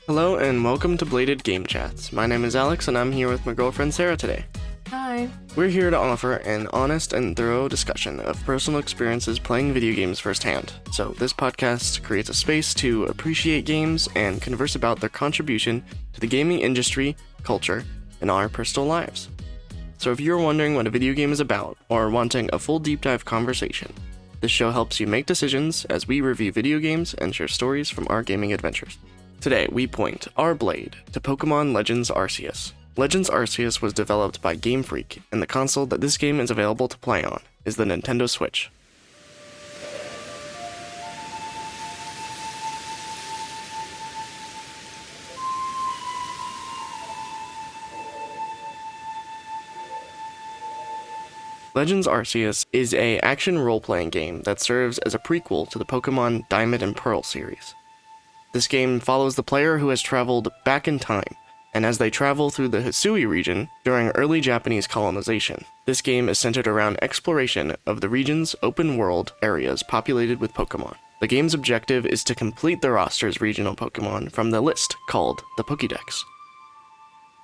Hello and welcome to Bladed Game Chats. My name is Alex and I'm here with my girlfriend Sarah today. Hi. We're here to offer an honest and thorough discussion of personal experiences playing video games firsthand. So this podcast creates a space to appreciate games and converse about their contribution to the gaming industry, culture, and our personal lives. So if you're wondering what a video game is about or wanting a full deep dive conversation, this show helps you make decisions as we review video games and share stories from our gaming adventures. Today, we point our blade to Pokemon Legends Arceus. Legends Arceus was developed by Game Freak, and the console that this game is available to play on is the Nintendo Switch. Legends Arceus is an action role-playing game that serves as a prequel to the Pokemon Diamond and Pearl series. This game follows the player who has traveled back in time, and as they travel through the Hisui region during early Japanese colonization. This game is centered around exploration of the region's open-world areas populated with Pokemon. The game's objective is to complete the roster's regional Pokemon from the list called the Pokédex.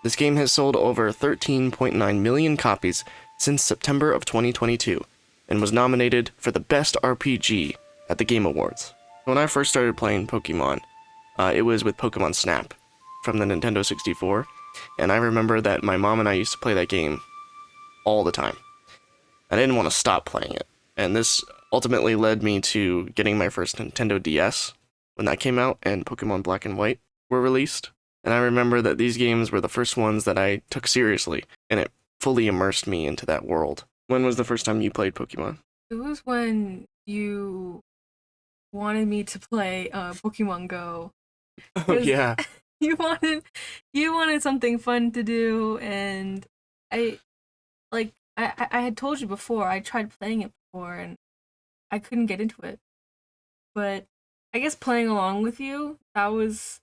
This game has sold over 13.9 million copies since September of 2022, and was nominated for the Best RPG at the Game Awards. When I first started playing Pokemon, it was with Pokemon Snap from the Nintendo 64, and I remember that my mom and I used to play that game all the time. I didn't want to stop playing it, and this ultimately led me to getting my first Nintendo DS when that came out and Pokemon Black and White were released. And I remember that these games were the first ones that I took seriously, and it fully immersed me into that world. When was the first time you played Pokemon? It was when you wanted me to play Pokemon Go. Oh yeah. You wanted something fun to do, and I had told you before, I tried playing it before and I couldn't get into it. But I guess playing along with you, that's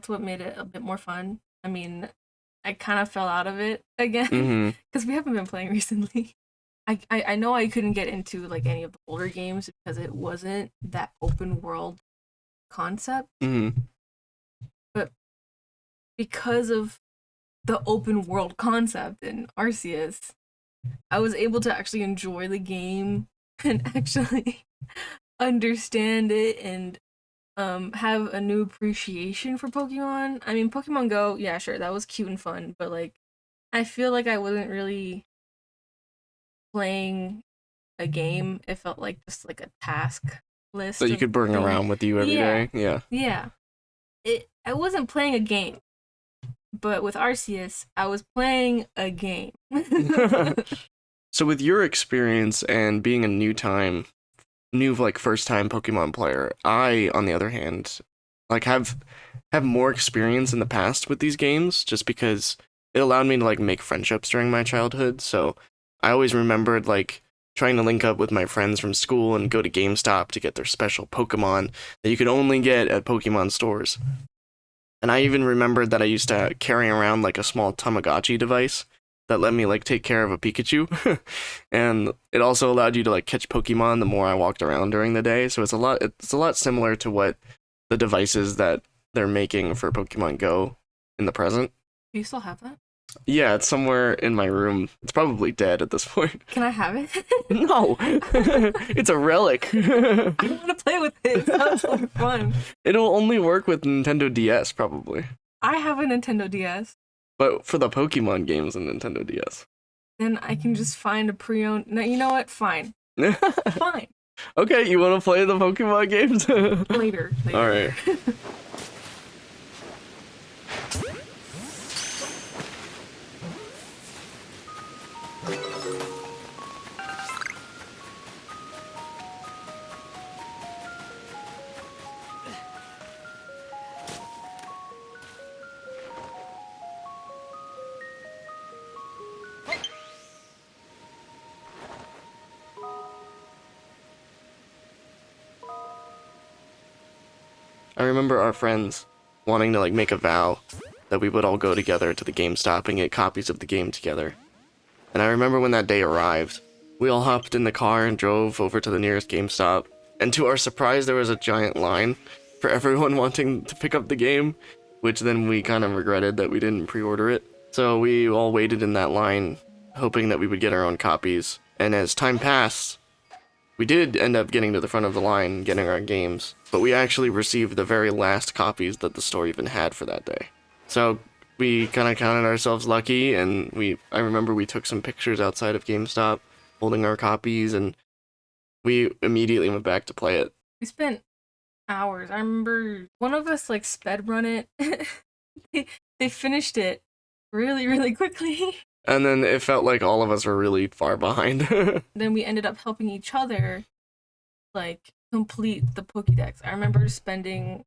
what made it a bit more fun. I mean, I kind of fell out of it again because we haven't been playing recently. I know I couldn't get into like any of the older games because it wasn't that open world concept. But because of the open world concept in Arceus, I was able to actually enjoy the game and actually understand it and have a new appreciation for Pokemon. I mean, Pokemon Go, yeah, sure, that was cute and fun, but like, I feel like I wasn't really playing a game. It felt like just like a task list So you could bring around with you every day? Yeah. I wasn't playing a game, but with Arceus, I was playing a game. So with your experience and being a new first time Pokemon player, I, on the other hand, like have more experience in the past with these games just because it allowed me to like make friendships during my childhood. So I always remembered like trying to link up with my friends from school and go to GameStop to get their special Pokemon that you could only get at Pokemon stores. And I even remembered that I used to carry around like a small Tamagotchi device that let me like take care of a Pikachu. And it also allowed you to like catch Pokemon the more I walked around during the day. So it's a lot similar to what the devices that they're making for Pokemon Go in the present. Do you still have that? Yeah, it's somewhere in my room. It's probably dead at this point. Can I have it? No, it's a relic. I want to play with it. It sounds like fun. It'll only work with Nintendo DS, probably. I have a Nintendo DS. But for the Pokemon games in Nintendo DS. Then I can just find a pre-owned... No, you know what? Fine. Fine. Okay, you want to play the Pokemon games? Later. All right. I remember our friends wanting to like make a vow that we would all go together to the GameStop and get copies of the game together. And I remember when that day arrived, we all hopped in the car and drove over to the nearest GameStop. And to our surprise, there was a giant line for everyone wanting to pick up the game, which then we kind of regretted that we didn't pre-order it. So we all waited in that line, hoping that we would get our own copies. And as time passed, we did end up getting to the front of the line and getting our games, but we actually received the very last copies that the store even had for that day. So we kind of counted ourselves lucky, and I remember we took some pictures outside of GameStop holding our copies, and we immediately went back to play it. We spent hours. I remember one of us like sped run it. they finished it really, really quickly. And then it felt like all of us were really far behind. Then we ended up helping each other like complete the Pokédex. I remember spending,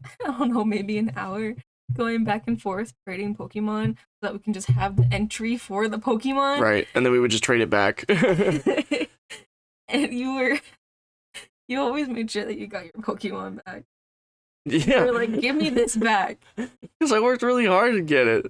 I don't know, maybe an hour going back and forth trading Pokemon so that we can just have the entry for the Pokemon. Right, and then we would just trade it back. And you always made sure that you got your Pokemon back. Yeah. You were like, give me this back. Because I worked really hard to get it.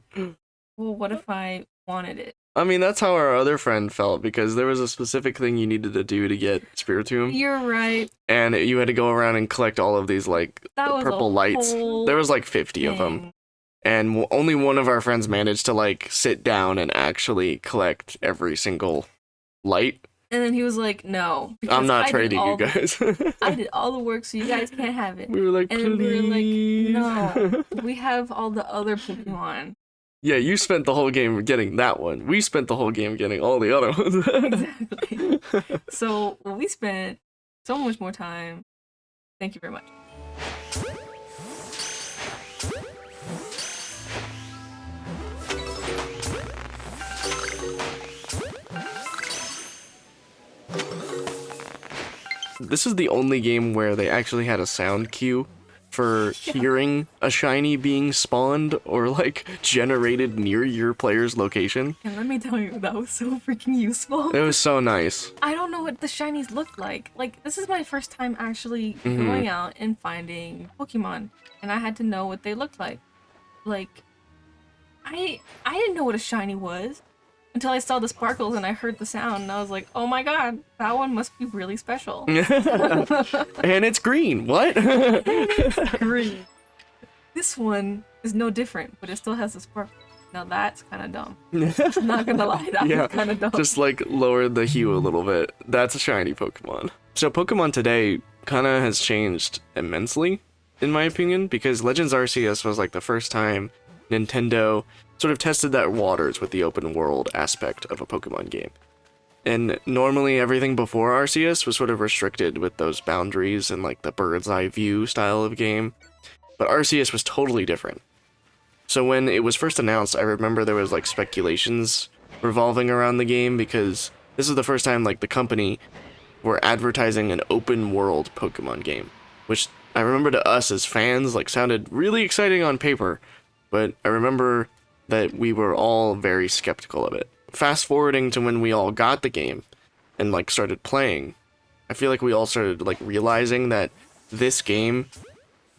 Well, what if I wanted it? I mean, that's how our other friend felt, because there was a specific thing you needed to do to get Spiritomb. You're right. And you had to go around and collect all of these, like, purple lights. There was like 50 of them. And only one of our friends managed to, like, sit down and actually collect every single light. And then he was like, no. I'm not trading you guys. I did all the work, so you guys can't have it. We were like, and please. then we were like, no. We have all the other Pokemon. Yeah, you spent the whole game getting that one. We spent the whole game getting all the other ones. Exactly. So we spent so much more time. Thank you very much. This is the only game where they actually had a sound cue for hearing a shiny being spawned or like generated near your player's location. And let me tell you, that was so freaking useful. It was so nice. I don't know what the shinies looked like. Like, this is my first time actually going out and finding Pokemon, and I had to know what they looked like. Like, I didn't know what a shiny was until I saw the sparkles and I heard the sound, and I was like, oh my god, that one must be really special. And it's green. What? Green. This one is no different, but it still has the sparkle. Now that's kind of dumb. I'm not gonna lie, that's kind of dumb. Just like lower the hue a little bit. That's a shiny Pokemon. So Pokemon today kind of has changed immensely, in my opinion, because Legends Arceus was like the first time Nintendo sort of tested that waters with the open world aspect of a Pokemon game. And normally everything before Arceus was sort of restricted with those boundaries and like the bird's eye view style of game. But Arceus was totally different. So when it was first announced, I remember there was like speculations revolving around the game, because this is the first time like the company were advertising an open world Pokemon game, which I remember to us as fans like sounded really exciting on paper, but I remember that we were all very skeptical of it. Fast forwarding to when we all got the game and like started playing, I feel like we all started like realizing that this game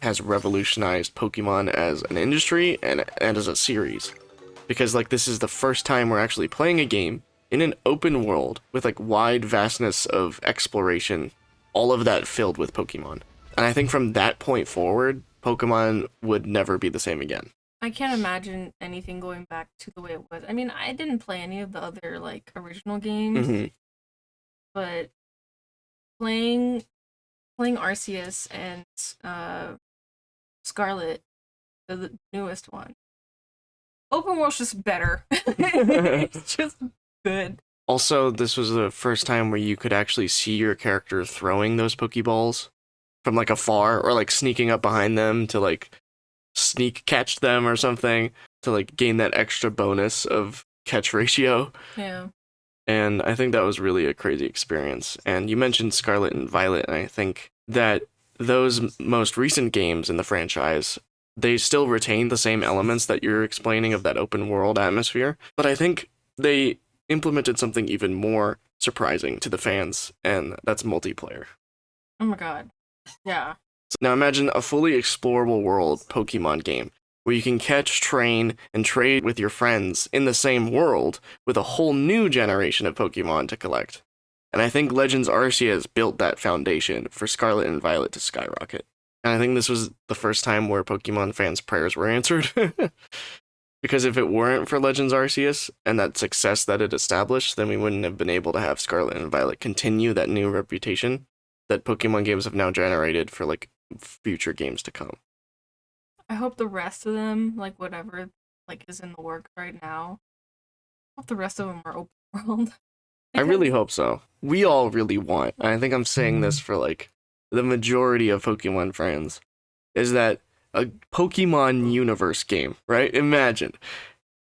has revolutionized Pokemon as an industry and as a series. Because like this is the first time we're actually playing a game in an open world with like wide vastness of exploration, all of that filled with Pokemon. And I think from that point forward, Pokemon would never be the same again. I can't imagine anything going back to the way it was. I mean, I didn't play any of the other like original games, but playing Arceus and Scarlet, the newest one, open world's just better. It's just good. Also, this was the first time where you could actually see your character throwing those Pokeballs from like afar, or like sneaking up behind them to like sneak catch them or something to like gain that extra bonus of catch ratio. Yeah. And I think that was really a crazy experience. And you mentioned Scarlet and Violet, and I think that those most recent games in the franchise, they still retain the same elements that you're explaining of that open world atmosphere, but I think they implemented something even more surprising to the fans, and that's multiplayer. Oh my god. Yeah. Now imagine a fully explorable world Pokemon game where you can catch, train, and trade with your friends in the same world with a whole new generation of Pokemon to collect. And I think Legends Arceus built that foundation for Scarlet and Violet to skyrocket. And I think this was the first time where Pokemon fans' prayers were answered. Because if it weren't for Legends Arceus and that success that it established, then we wouldn't have been able to have Scarlet and Violet continue that new reputation that Pokemon games have now generated for like future games to come. I hope the rest of them, like whatever, like is in the works right now. I hope the rest of them are open world. I really hope so. We all really want, and I think I'm saying this for like the majority of Pokemon fans, is that a Pokemon universe game, right? Imagine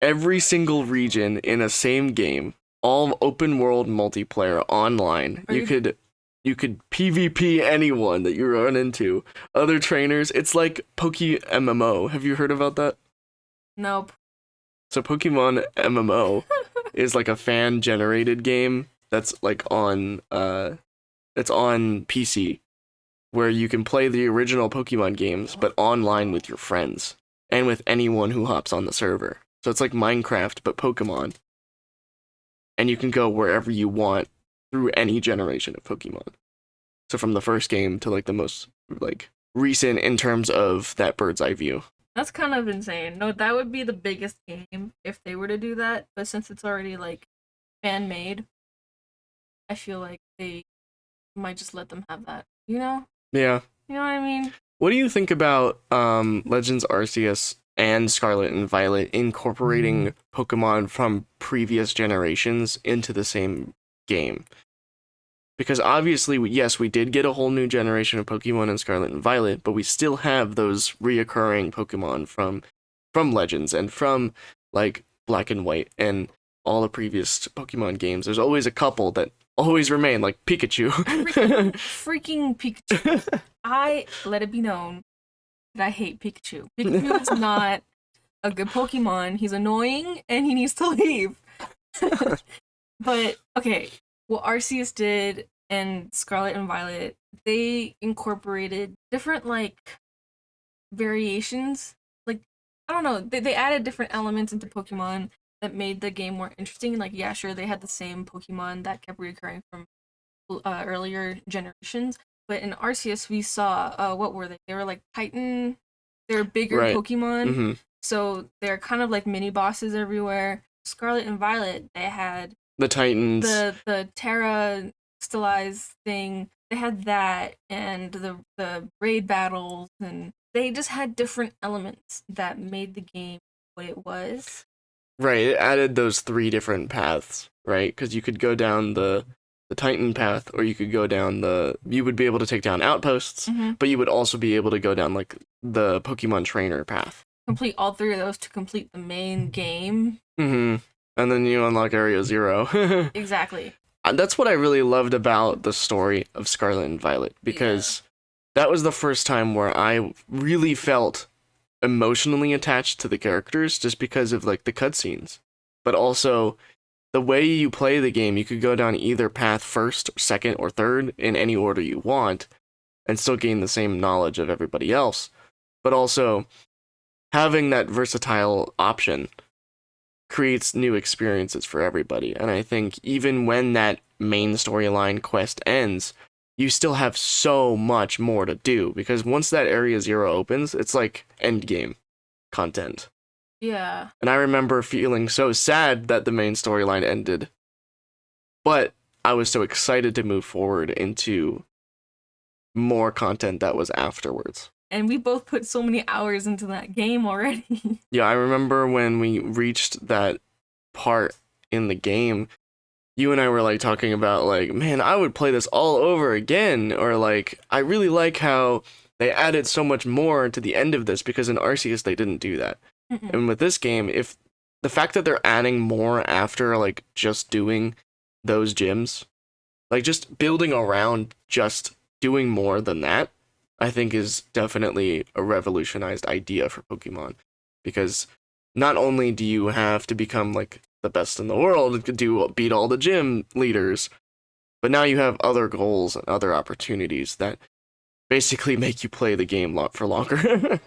every single region in a same game, all open world multiplayer online. You could PvP anyone that you run into. Other trainers. It's like Poke MMO. Have you heard about that? Nope. So Pokemon MMO is like a fan generated game that's like on it's on PC, where you can play the original Pokemon games but online with your friends and with anyone who hops on the server. So it's like Minecraft but Pokemon. And you can go wherever you want through any generation of Pokemon. So from the first game to like the most like recent in terms of that bird's eye view. That's kind of insane. No, that would be the biggest game if they were to do that. But since it's already like fan made, I feel like they might just let them have that. You know? Yeah. You know what I mean? What do you think about Legends Arceus and Scarlet and Violet incorporating Pokemon from previous generations into the same game? Because obviously, yes, we did get a whole new generation of Pokemon in Scarlet and Violet, but we still have those reoccurring Pokemon from Legends and from like Black and White and all the previous Pokemon games. There's always a couple that always remain, like Pikachu. Freaking Pikachu. I let it be known that I hate Pikachu. Pikachu is not a good Pokemon. He's annoying and he needs to leave. But okay, what Arceus did and Scarlet and Violet, they incorporated different like variations. Like I don't know, they added different elements into Pokemon that made the game more interesting. Like yeah, sure, they had the same Pokemon that kept recurring from earlier generations, but in Arceus we saw what were they? They were like Titan. They're bigger Pokemon, Mm-hmm. so they're kind of like mini bosses everywhere. Scarlet and Violet, they had the Titans, the Terra stylized thing. They had that, and the raid battles, and they just had different elements that made the game what it was. Right, it added those 3 different paths, right? Because you could go down the Titan path, or you could go down you would be able to take down outposts, but you would also be able to go down like the Pokemon trainer path. Complete all 3 of those to complete the main game. Mm-hmm. And then you unlock Area 0. Exactly. That's what I really loved about the story of Scarlet and Violet, because that was the first time where I really felt emotionally attached to the characters just because of like the cutscenes. But also the way you play the game, you could go down either path first, second, or third in any order you want and still gain the same knowledge of everybody else. But also having that versatile option creates new experiences for everybody. And I think even when that main storyline quest ends, you still have so much more to do, because once that Area 0 opens, it's like endgame content. Yeah. And I remember feeling so sad that the main storyline ended, but I was so excited to move forward into more content that was afterwards. And we both put so many hours into that game already. Yeah, I remember when we reached that part in the game, you and I were like talking about like, man, I would play this all over again, or like, I really like how they added so much more to the end of this, because in Arceus they didn't do that. And with this game, if the fact that they're adding more after like just doing those gyms, like just building around just doing more than that, I think is definitely a revolutionized idea for Pokemon, because not only do you have to become like the best in the world to beat all the gym leaders, but now you have other goals and other opportunities that basically make you play the game for longer.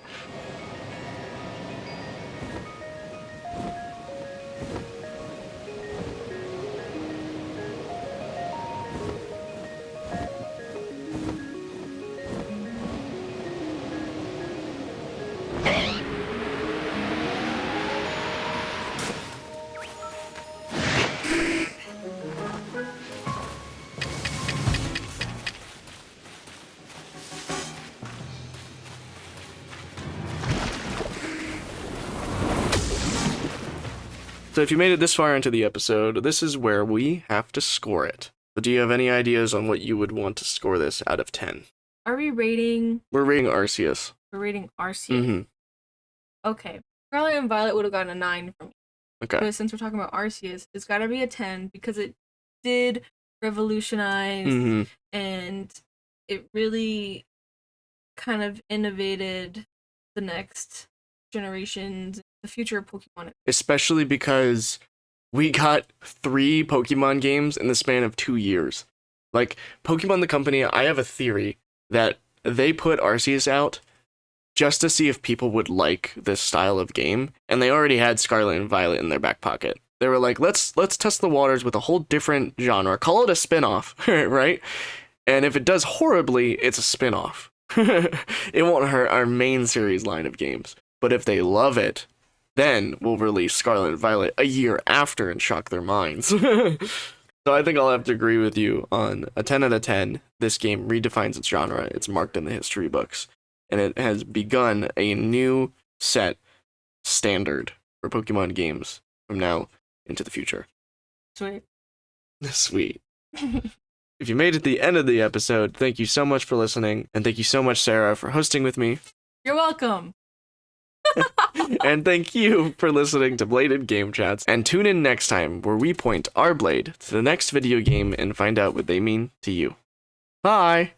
So if you made it this far into the episode, this is where we have to score it. So do you have any ideas on what you would want to score this out of 10? Are we rating? We're rating Arceus. We're rating Arceus. Mm-hmm. Okay. Scarlet and Violet would have gotten a 9 from me. Okay. But since we're talking about Arceus, it's got to be a 10 because it did revolutionize and it really kind of innovated the next generations, the future of Pokemon. Especially because we got 3 Pokemon games in the span of 2 years. Like, Pokemon the company, I have a theory that they put Arceus out just to see if people would like this style of game, and they already had Scarlet and Violet in their back pocket. They were like, let's test the waters with a whole different genre. Call it a spin-off, right? And if it does horribly, it's a spin-off. It won't hurt our main series line of games. But if they love it, then we'll release Scarlet and Violet a year after and shock their minds. So I think I'll have to agree with you on a 10 out of 10. This game redefines its genre. It's marked in the history books. And it has begun a new set standard for Pokemon games from now into the future. Sweet. Sweet. If you made it to the end of the episode, thank you so much for listening. And thank you so much, Sarah, for hosting with me. You're welcome. And thank you for listening to Bladed Game Chats. And tune in next time where we point our blade to the next video game and find out what they mean to you. Bye!